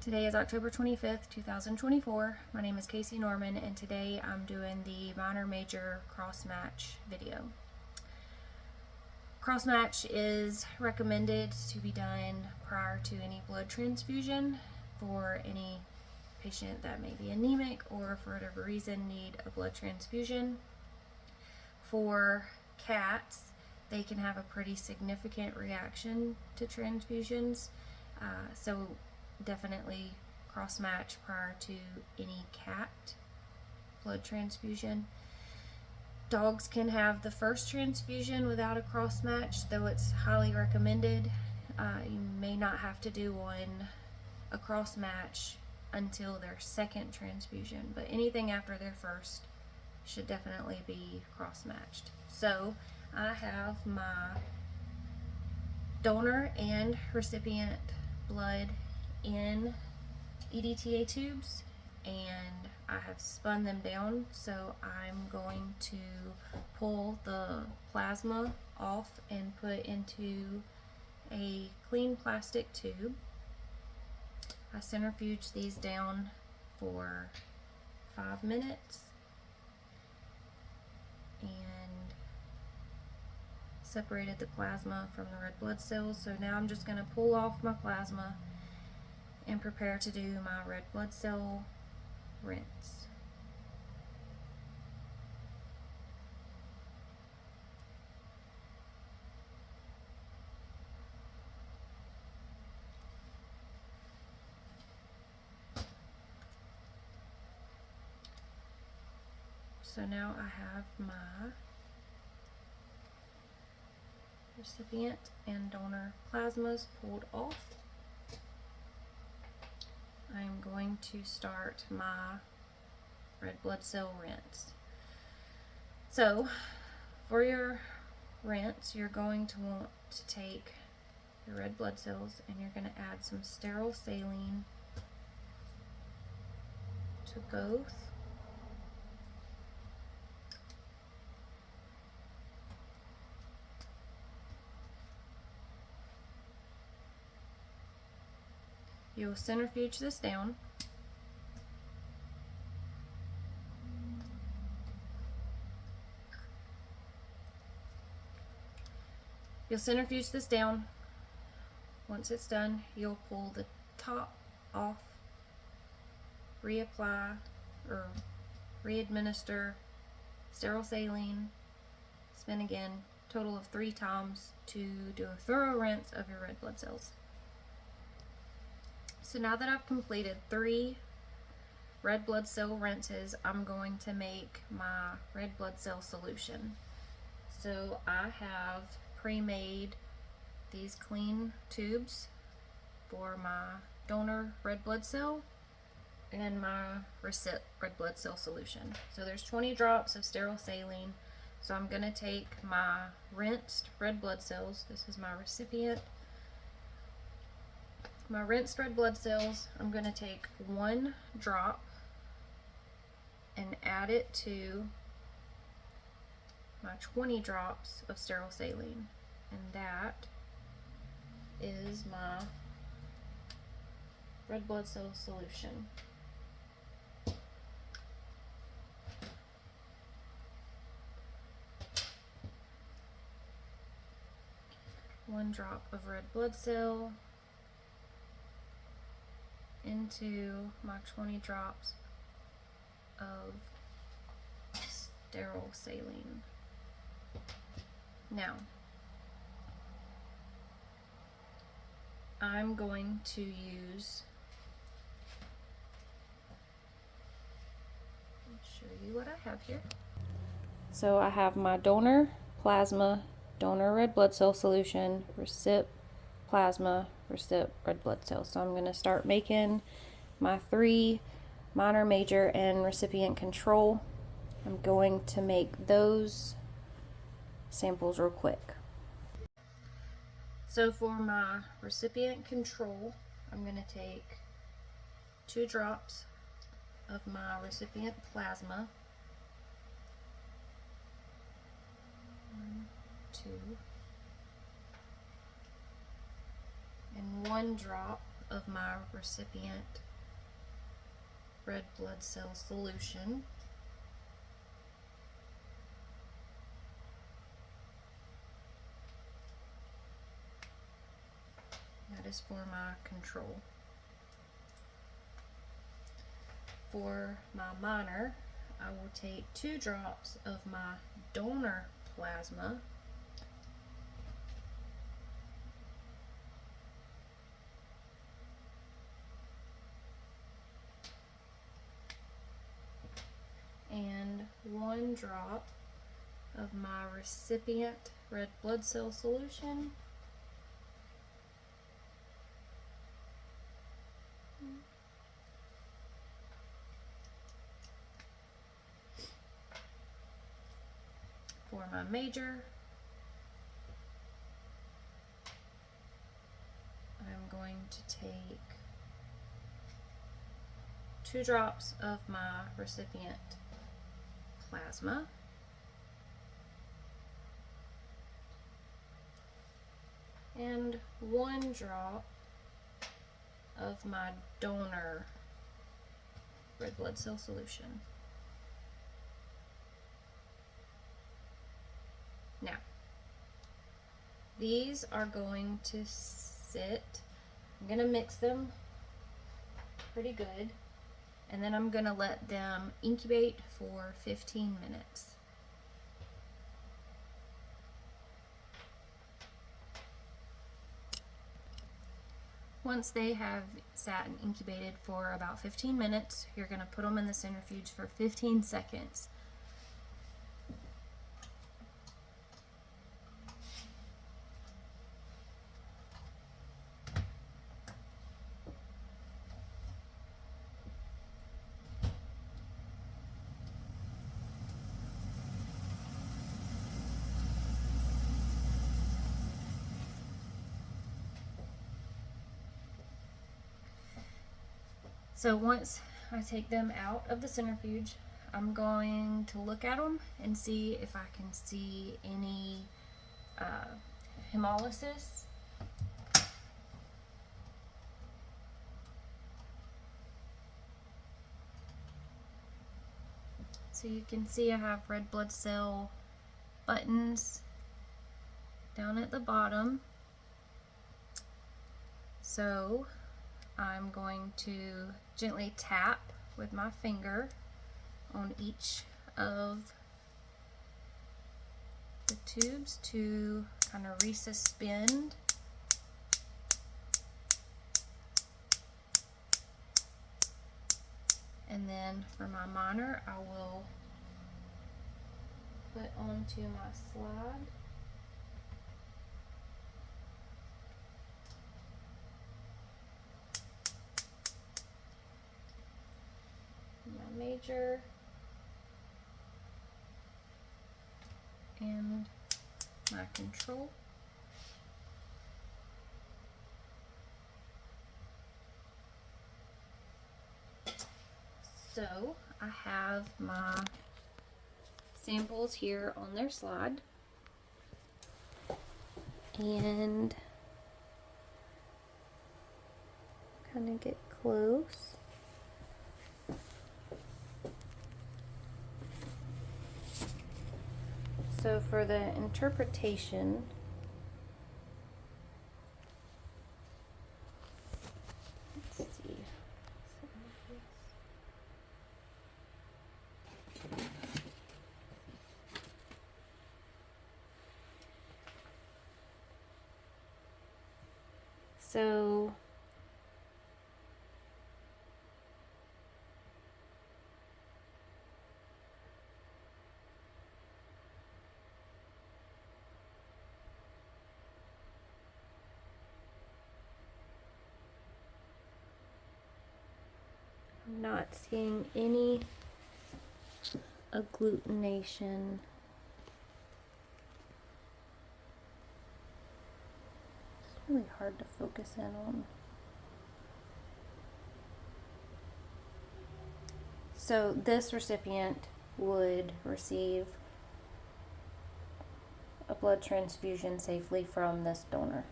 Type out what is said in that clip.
Today is October 25th, 2024. My name is Casey Norman, and today I'm doing the minor-major cross-match video. Cross-match is recommended to be done prior to any blood transfusion for any patient that may be anemic or for whatever reason need a blood transfusion. For cats, they can have a pretty significant reaction to transfusions, so definitely cross-match prior to any cat blood transfusion. Dogs can have the first transfusion without a cross-match, though it's highly recommended. You may not have to do a cross-match until their second transfusion, but anything after their first should definitely be cross-matched. So I have my donor and recipient blood in EDTA tubes, and I have spun them down, so I'm going to pull the plasma off and put into a clean plastic tube. I centrifuge these down for 5 minutes and separated the plasma from the red blood cells. So now I'm just going to pull off my plasma and prepare to do my red blood cell rinse. So now I have my recipient and donor plasmas pulled off. I'm going to start my red blood cell rinse. So for your rinse, you're going to want to take your red blood cells and you're going to add some sterile saline to both. You'll centrifuge this down. You'll centrifuge this down. Once it's done, you'll pull the top off, reapply or re-administer sterile saline, spin again, total of 3 times to do a thorough rinse of your red blood cells. So now that I've completed 3 red blood cell rinses, I'm going to make my red blood cell solution. So I have pre-made these clean tubes for my donor red blood cell and my recipient red blood cell solution. So there's 20 drops of sterile saline. So I'm going to take my rinsed red blood cells. This is my recipient. My rinsed red blood cells, I'm going to take 1 drop and add it to my 20 drops of sterile saline, and that is my red blood cell solution. One drop of red blood cell into my 20 drops of sterile saline. Now, I'm going to use, I'll show you what I have here. So I have my donor plasma, donor red blood cell solution, recipient plasma, recipient red blood cells. So I'm going to start making my 3 minor, major, and recipient control. I'm going to make those samples real quick. So for my recipient control, I'm going to take 2 drops of my recipient plasma. 1, 2, and 1 drop of my recipient red blood cell solution. That is for my control. For my minor, I will take 2 drops of my donor plasma and 1 drop of my recipient red blood cell solution. For my major, I'm going to take 2 drops of my recipient plasma and 1 drop of my donor red blood cell solution. Now, these are going to sit. I'm going to mix them pretty good, and then I'm going to let them incubate for 15 minutes. Once they have sat and incubated for about 15 minutes, you're going to put them in the centrifuge for 15 seconds. So once I take them out of the centrifuge, I'm going to look at them and see if I can see any hemolysis. So you can see I have red blood cell buttons down at the bottom. So I'm going to gently tap with my finger on each of the tubes to kind of resuspend. And then for my minor, I will put onto my slide. My major and my control. So I have my samples here on their slide, and kind of get close. So for the interpretation, let's see. So I'm not seeing any agglutination. It's really hard to focus in on. So this recipient would receive a blood transfusion safely from this donor.